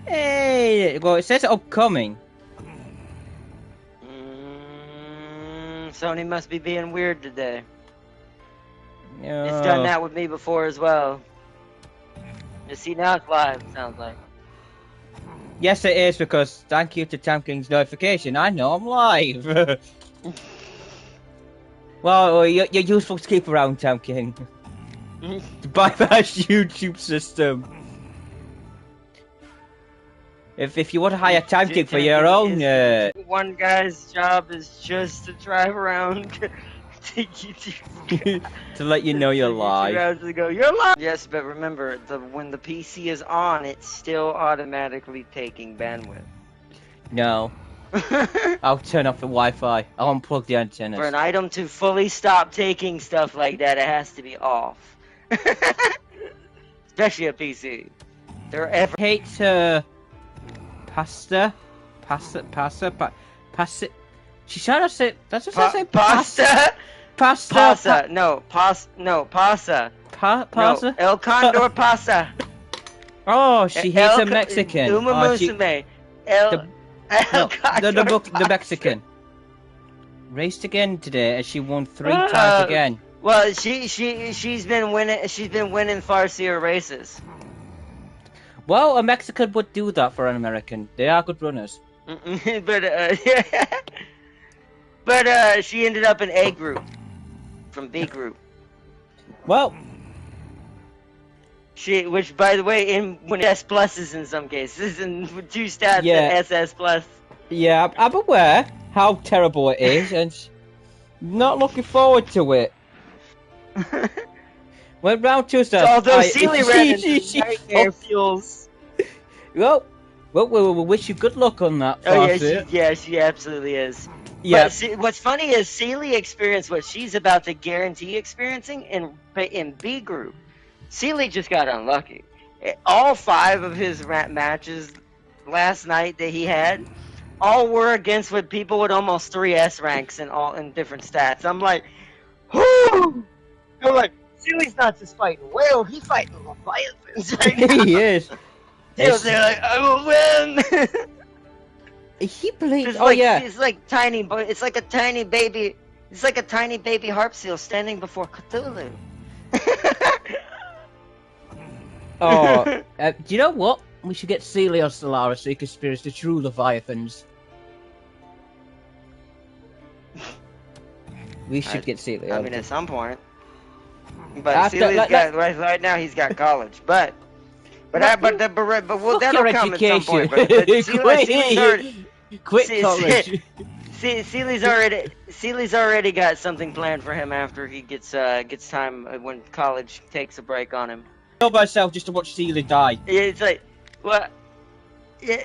Hey, well, it says upcoming. Sony must be being weird today. No. It's done that with me before as well. You see, now it's live, it sounds like. Yes, it is, because thank you to Tam King's notification. I know I'm live. Well, you're useful to keep around, Tam King. To bypass YouTube system. If you want to hire Tam King for your own, one guy's job is just to drive around to let you know you're live. You're live. Yes, but remember, when the PC is on, it's still automatically taking bandwidth. No. I'll turn off the Wi-Fi. I'll unplug the antennas. For an item to fully stop taking stuff like that, it has to be off. Especially a PC. Hate pasta. She's trying to say. That's what I say. Pasta. Pasta. No, pasta. Pasta. No, El Condor pasta. Oh, she hates a Mexican. Uma Musume. The Mexican. Raced again today, and she won 3 times again. Well, she's been winning. She's been winning farcier races. Well, a Mexican would do that for an American. They are good runners. but she ended up in A group from B group. Well, which by the way, when S pluses in some cases, and 2 stats yeah. at SS plus. Yeah, I'm aware how terrible it is, and not looking forward to it. When round 2 starts, although Sealy ran nightmare fuels. Well, we wish you good luck on that. Oh yeah, she absolutely is. Yeah. But what's funny is Sealy experienced what she's about to guarantee experiencing in B group. Sealy just got unlucky. All 5 of his matches last night that he had, all were against with people with almost 3S ranks and all in different stats. I'm like, whoo! I'm like, Sealy's not just fighting whales, he's fighting leviathans right now. He is. They're like, I will win. He believes. It's like tiny, but it's like a tiny baby. It's like a tiny baby harp seal standing before Cthulhu. Do you know what? We should get Sealy or Solaris so he can experience the true leviathans. We should get Sealy. I mean, at some point. But Sealy's got right now. He's got college, that'll come at some point. But Quit college. Sealy's already got something planned for him after he gets time when college takes a break on him. I kill myself just to watch Sealy die. Yeah, it's like, what? Yeah.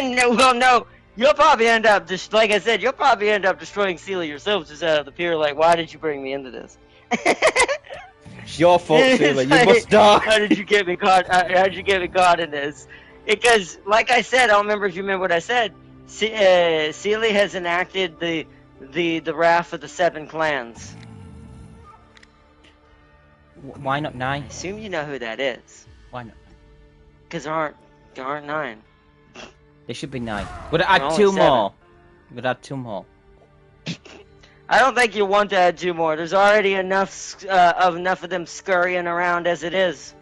No. You'll probably end up just like I said. You'll probably end up destroying Sealy yourself, just out of the pure like, why did you bring me into this? It's your fault, Sealy. You must die. How did you get me caught? How did you get me caught in this? Because, like I said, I don't remember if you remember what I said. Sealy has enacted the wrath of the 7 clans. Why not 9? I assume you know who that is. Why not? Because there aren't 9. There should be 9. Would add 2 more. Would add 2 more. I don't think you want to add 2 more. There's already enough of them scurrying around as it is.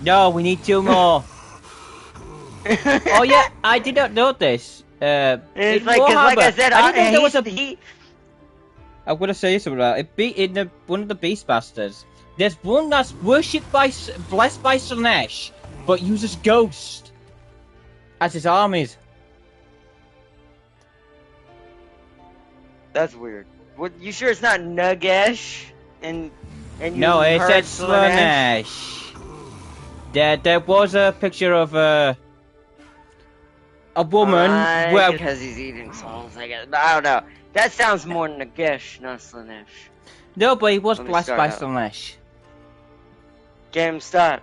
No, we need 2 more. Oh yeah, I did not know this. It's like I said, I didn't know there was a. I'm gonna say something about it. In one of the Beastmasters, there's one that's worshipped blessed by Slanesh, but uses Ghost as his armies. That's weird. What, you sure it's not Nagesh? And no, it said Slanesh. There was a picture of a woman because he's eating souls, I guess. But I don't know. That sounds more Nagesh, not Slanesh. No, but he was blessed by Slanesh. Game start.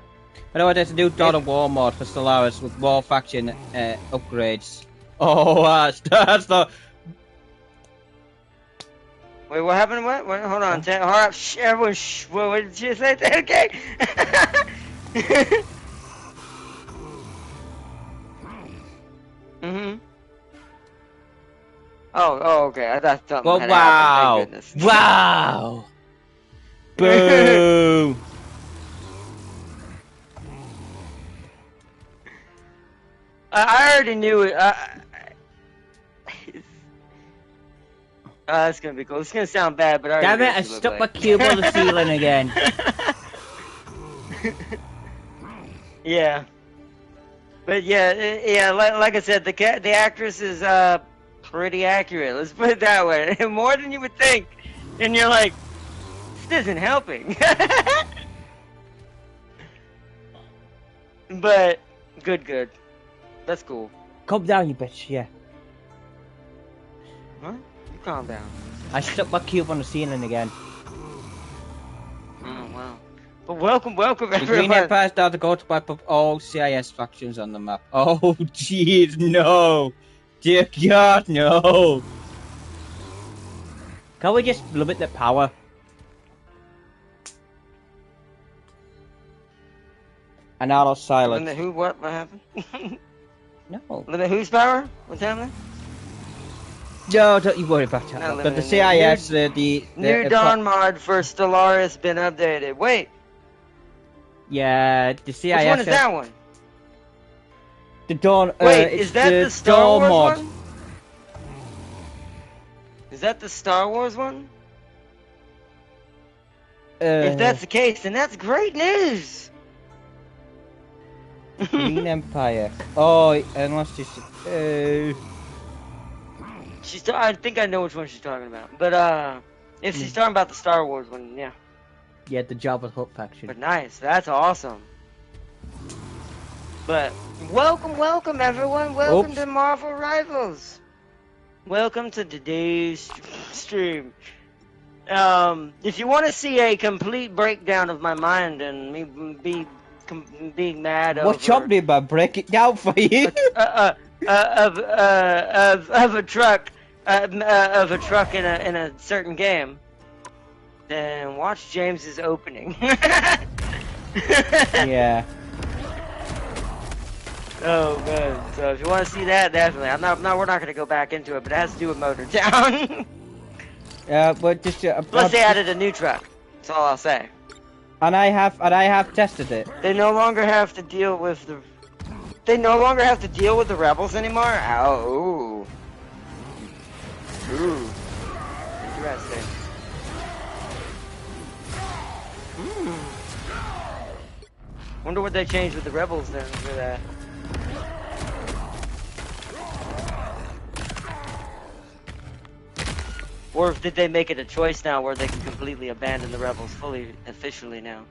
By the way, there's a new Dawn of War mod for Solaris with more faction upgrades. Oh, that's the. Wait, what happened? What? Hold on. Hold up. Everyone, what did you say? Okay. Oh, okay. I thought something Well, had wow. happened. Thank goodness. Wow. Boom. I already knew it. It's gonna be cool. It's gonna sound bad, but I already Damn knew it, what I you look stuck my like. cube on the ceiling again. Yeah. But yeah, like I said, the actress is pretty accurate. Let's put it that way. More than you would think. And you're like, this isn't helping. But good. That's cool. Calm down, you bitch, yeah. What? You calm down. I stuck my cube on the ceiling again. Oh wow. But welcome The Green everyone. Empire's down to go to wipe up all CIS factions on the map. Oh, jeez, no. Dear God, no. Can we just limit the power? And auto silence. Limit who? What happened? No. Limit whose power? What's happening? No, don't you worry about that. Not But the limiting. CIS, the New Dawn mod for Stellaris been updated. Wait, yeah, the CIS. which one is that one? The Dawn. Wait, it's is that the Star Dawn Wars mod. one? Is that the Star Wars one? If that's the case, then that's great news. Green Empire. Oh, unless just. I think I know which one she's talking about. But if she's talking about the Star Wars one, yeah. Yeah, the Jabba Hutt faction. But nice, that's awesome. But welcome everyone. Welcome to Marvel Rivals. Welcome to today's stream. If you want to see a complete breakdown of my mind and me being mad over... What's up, dude, man? Break it down for you. of a truck in a certain game, then watch James's opening. Yeah. Oh man. So if you want to see that, definitely. We're not gonna go back into it, but it has to do with Motor Town. But just Plus they added a new truck. That's all I'll say. and I have tested it. They no longer have to deal with the. They no longer have to deal with the rebels anymore. Oh. Ooh. Interesting. Wonder what they changed with the rebels then for that. Or did they make it a choice now where they can completely abandon the rebels fully, officially now?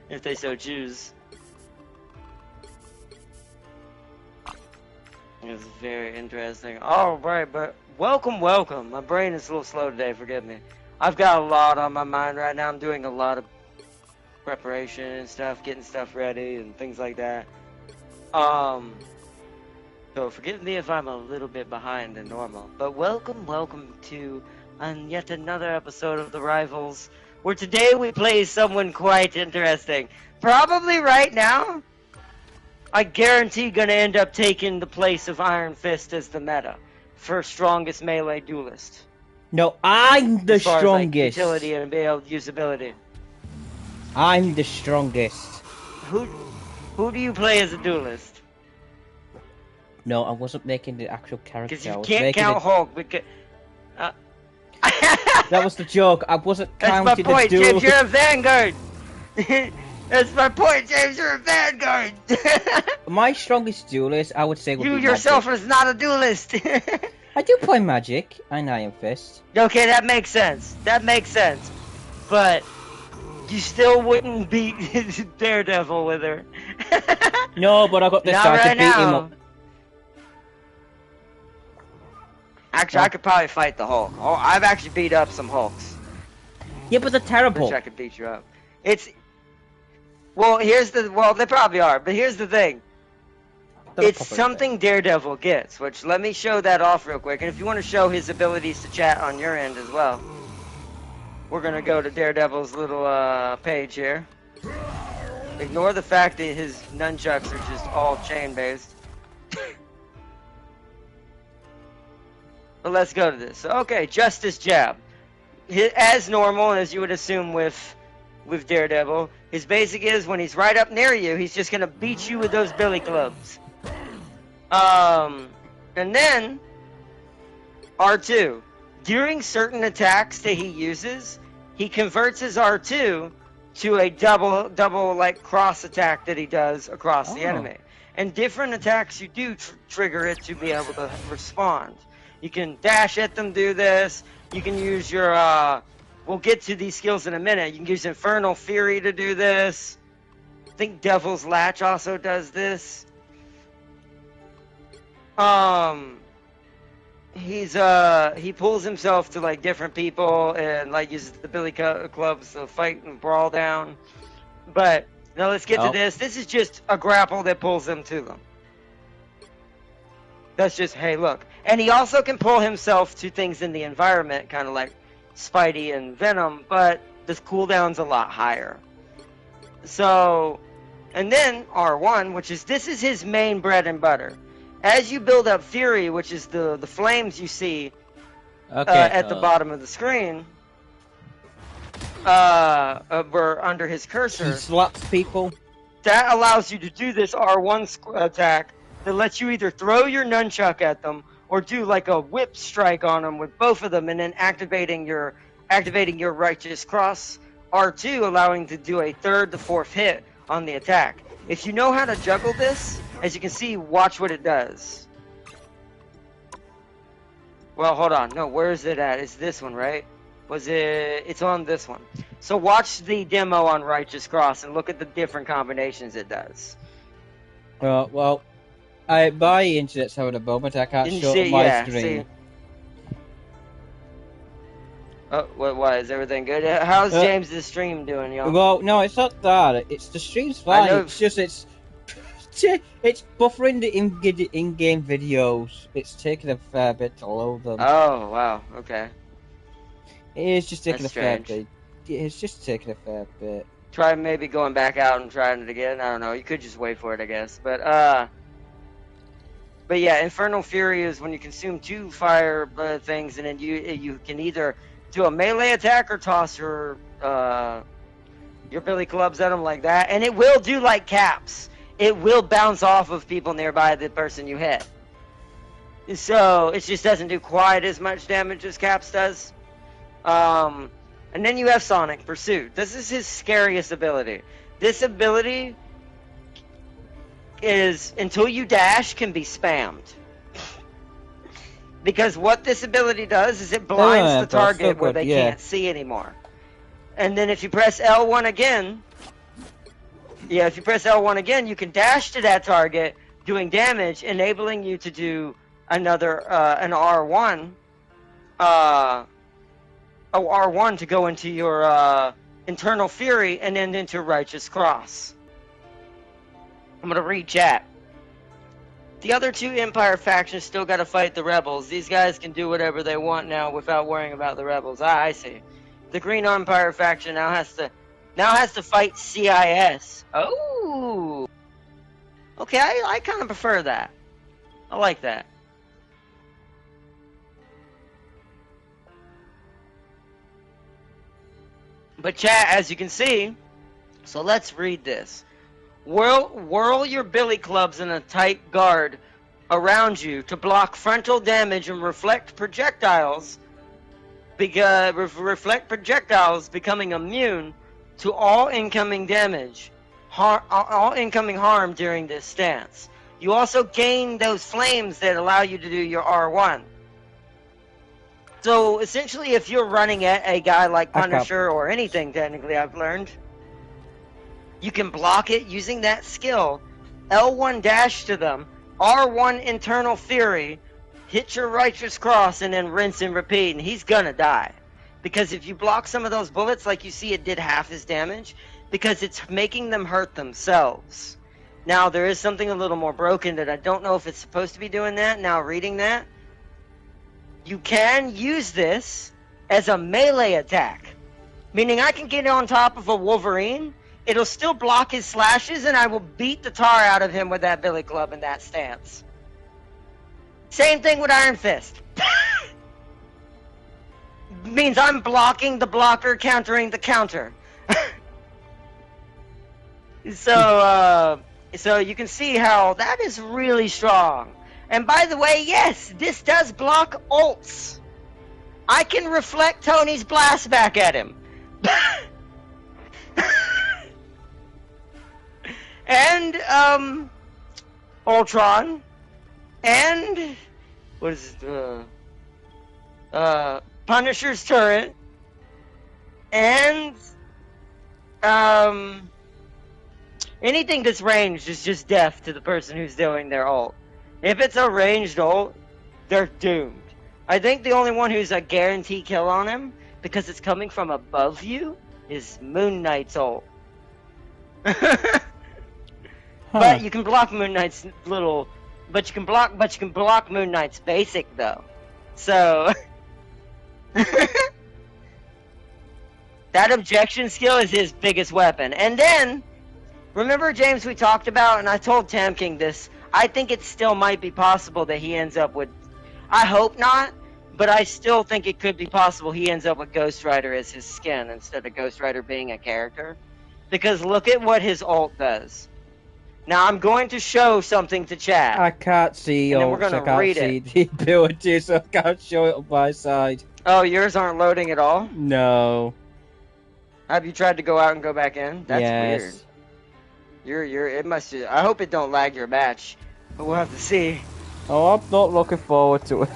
If they so choose. It's very interesting. Alright, but welcome. My brain is a little slow today, forgive me. I've got a lot on my mind right now. I'm doing a lot of preparation and stuff, getting stuff ready and things like that. So forgive me if I'm a little bit behind than normal. But welcome to yet another episode of The Rivals, where today we play someone quite interesting. Probably right now, I guarantee gonna end up taking the place of Iron Fist as the meta for strongest melee duelist. No, I'm the as far strongest. As, like, utility and usability. I'm the strongest. Who do you play as a duelist? No, I wasn't making the actual character. Because you can't count Hulk. Because, that was the joke. I wasn't counting That's my point, the duel. James. You're a vanguard. That's my point, James. You're a vanguard. My strongest duelist, I would say, would you be yourself Magic. is not a duelist. I do play Magic and Iron Fist. Okay, that makes sense. But you still wouldn't beat Daredevil with her. No, but I got this Not time right to beat him now. up. Actually, I could probably fight the Hulk. Oh, I've actually beat up some Hulks. Yeah, but they're terrible. Wish I could beat you up. Well, they probably are, but here's the thing. It's something Daredevil gets, which let me show that off real quick. And if you want to show his abilities to chat on your end as well, we're gonna go to Daredevil's little page here. Ignore the fact that his nunchucks are just all chain based. But let's go to this. Okay, Justice Jab. As normal, as you would assume with Daredevil, his basic is when he's right up near you, he's just gonna beat you with those billy clubs. And then R2. During certain attacks that he uses, he converts his R2 to a double like cross attack that he does across the enemy. And different attacks you do trigger it to be able to respond. You can dash at them, do this. You can use your, we'll get to these skills in a minute. You can use Infernal Fury to do this. I think Devil's Latch also does this. He pulls himself to like different people and like uses the billy clubs to fight and brawl down. But now let's get to this. This is just a grapple that pulls them to them. That's just, hey, look. And he also can pull himself to things in the environment, kind of like Spidey and Venom, but the cooldown's a lot higher. So, and then R1, which is, this is his main bread and butter. As you build up Fury, which is the flames you see at the bottom of the screen, were under his cursor. He slaps people. That allows you to do this R1 attack that lets you either throw your nunchuck at them or do like a whip strike on them with both of them, and then activating your Righteous Cross R2, allowing to do a third to fourth hit on the attack. If you know how to juggle this, as you can see, watch what it does. Well, hold on. No, where is it at? It's this one, right? It's on this one. So watch the demo on Righteous Cross and look at the different combinations it does. Well, my internet's having a moment. I can't show it on my screen. See. Oh, what? Is everything good? How's James' stream doing, y'all? Well, no, it's not that. It's the stream's fine. It's just it's buffering the in-game videos. It's taking a fair bit to load them. Oh, wow. Okay. It is just taking a fair bit. It's just taking a fair bit. Try maybe going back out and trying it again. I don't know. You could just wait for it, I guess. But yeah, Infernal Fury is when you consume 2 fire things, and then you can either do a melee attack or toss your billy clubs at them like that, and it will do like caps. It will bounce off of people nearby the person you hit. So it just doesn't do quite as much damage as caps does. And then you have Sonic Pursuit. This is his scariest ability. This ability is, until you dash, can be spammed. Because what this ability does is it blinds the target where they can't see anymore. And then if you press L1 again, if you press L1 again, you can dash to that target, doing damage, enabling you to do another, an R1, R1 to go into your Internal Fury and then into Righteous Cross. I'm gonna read chat. The other 2 Empire factions still gotta fight the Rebels. These guys can do whatever they want now without worrying about the Rebels. I see. The Green Empire faction now has to fight CIS. Oh! Okay, I kind of prefer that. I like that. But chat, as you can see, so let's read this. Whirl your billy clubs in a tight guard around you to block frontal damage and reflect projectiles, becoming immune to all incoming damage, all incoming harm during this stance. You also gain those flames that allow you to do your R1. So essentially, if you're running at a guy like Punisher or anything, technically, I've learned, you can block it using that skill. L1 dash to them, R1 Internal Fury, hit your Righteous Cross, and then rinse and repeat, and he's gonna die. Because if you block some of those bullets, like you see, it did half his damage, because it's making them hurt themselves. Now, there is something a little more broken that I don't know if it's supposed to be doing that. Now, reading that, you can use this as a melee attack. Meaning I can get on top of a Wolverine, it'll still block his slashes, and I will beat the tar out of him with that billy club in that stance. Same thing with Iron Fist. means I'm blocking the blocker, countering the counter. So you can see how that is really strong. And by the way, yes, this does block ults. I can reflect Tony's blast back at him. And, Ultron. And, what is it, Punisher's turret. And, anything that's ranged is just death to the person who's doing their ult. If it's a ranged ult, they're doomed. I think the only one who's a guarantee kill on him, because it's coming from above you, is Moon Knight's ult. But you can block Moon Knight's little, but you can block Moon Knight's basic though. So that objection skill is his biggest weapon. And then remember, James, we talked about, and I told Tam King this, I think it still might be possible that he ends up with, I hope not, but I still think it could be possible he ends up with Ghost Rider as his skin instead of Ghost Rider being a character. Because look at what his ult does. Now I'm going to show something to chat. I can't see and then we're gonna read see the ability, so I can't show it on my side. Oh, yours aren't loading at all? No. Have you tried to go out and go back in? That's yes. weird. It must. I hope it don't lag your match, but we'll have to see. Oh, I'm not looking forward to it.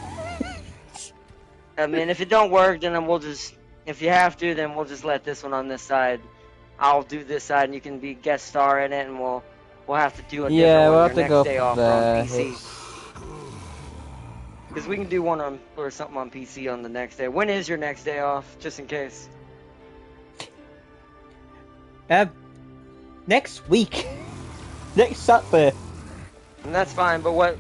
I mean, if it don't work, then we'll just. If you have to, then we'll just let this one on this side. I'll do this side, and you can be guest star in it, and we'll have to do a different one your next day off on PC. Because we can do one on or something on PC on the next day. When is your next day off? Just in case. Next week. Next Saturday. And that's fine, but what?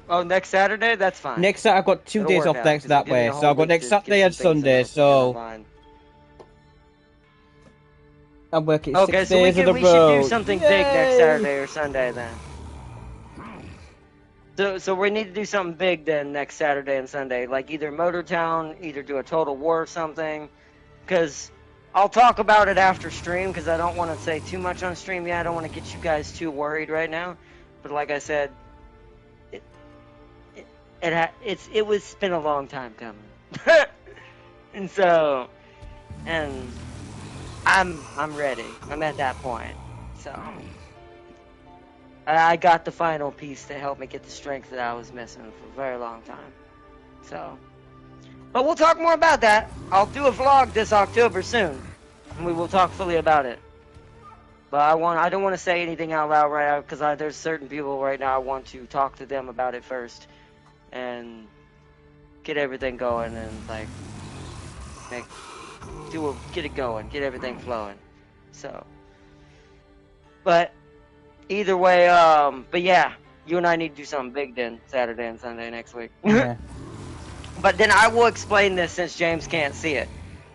Oh, next Saturday? That's fine. Next Saturday, I've got 2 days off next that way. So I've got next Saturday and Sunday, so I'm working 6 days in a row. Okay, so we should do something big next Saturday or Sunday then. So we need to do something big then next Saturday and Sunday, like either Motortown, either do a Total War or something, because I'll talk about it after stream, because I don't want to say too much on stream yet. I don't want to get you guys too worried right now, but like I said, it's been a long time coming, and I'm ready. I'm at that point, so I got the final piece to help me get the strength that I was missing for a very long time. So, but we'll talk more about that. I'll do a vlog this October soon, and we will talk fully about it. But I don't want to say anything out loud right now, because there's certain people right now I want to talk to them about it first, and get everything going, and like get it going, get everything flowing. So, but either way, but yeah, you and I need to do something big then, Saturday and Sunday next week. Yeah. But then I will explain this since James can't see it.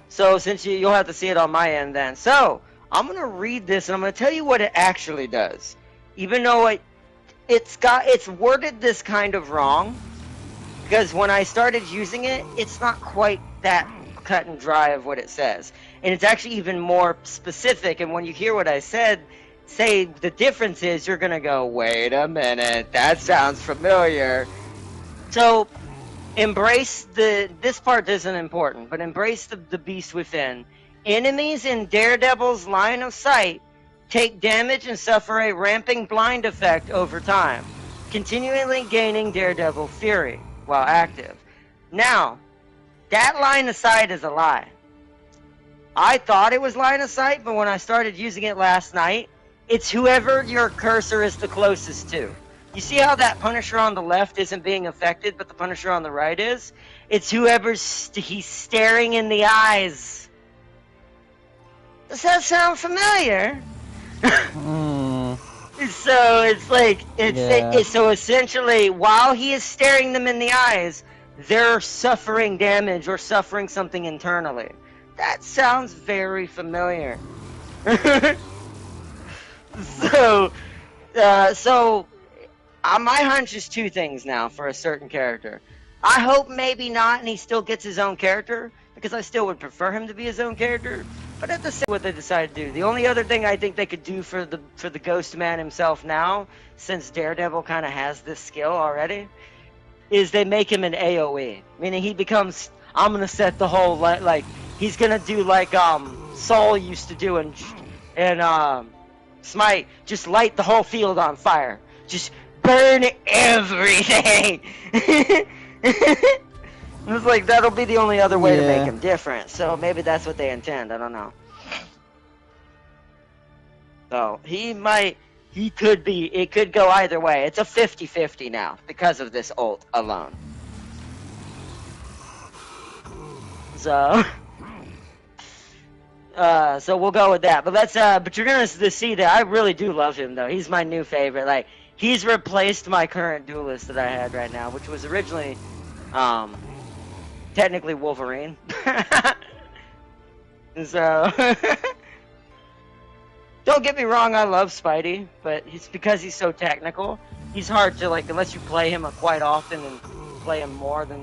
So since you'll have to see it on my end then. So I'm gonna read this and I'm gonna tell you what it actually does, even though it's worded this kind of wrong, because when I started using it, it's not quite that cut and dry of what it says, and it's actually even more specific. And when you hear what I said, say the difference is, you're gonna go, wait a minute, that sounds familiar. So embrace this part isn't important, but embrace the beast within. Enemies in Daredevil's line of sight take damage and suffer a ramping blind effect over time, continually gaining Daredevil fury while active. Now, that line of sight is a lie. I thought it was line of sight, but when I started using it last night, it's whoever your cursor is the closest to. You see how that Punisher on the left isn't being affected, but the Punisher on the right is? It's whoever's he's staring in the eyes. Does that sound familiar? So it's like, so essentially, while he is staring them in the eyes, they're suffering damage or suffering something internally. That sounds very familiar. So my hunch is 2 things now for a certain character. I hope maybe not, and he still gets his own character, because I still would prefer him to be his own character. But at the same, what they decide to do. The only other thing I think they could do for the Ghost Man himself now, since Daredevil kind of has this skill already, is they make him an AOE, meaning he becomes. I'm gonna set the whole like he's gonna do like Saul used to do in Smite, just light the whole field on fire, just burn everything. It was like that'll be the only other way to make him different. So maybe that's what they intend. I don't know. So he could be. It could go either way. It's a 50-50 now because of this ult alone. So, so we'll go with that. But but you're gonna see that I really do love him though. He's my new favorite. Like he's replaced my current duelist that I had right now, which was originally, technically Wolverine. So, don't get me wrong, I love Spidey, but it's because he's so technical. He's hard to like unless you play him quite often and play him more than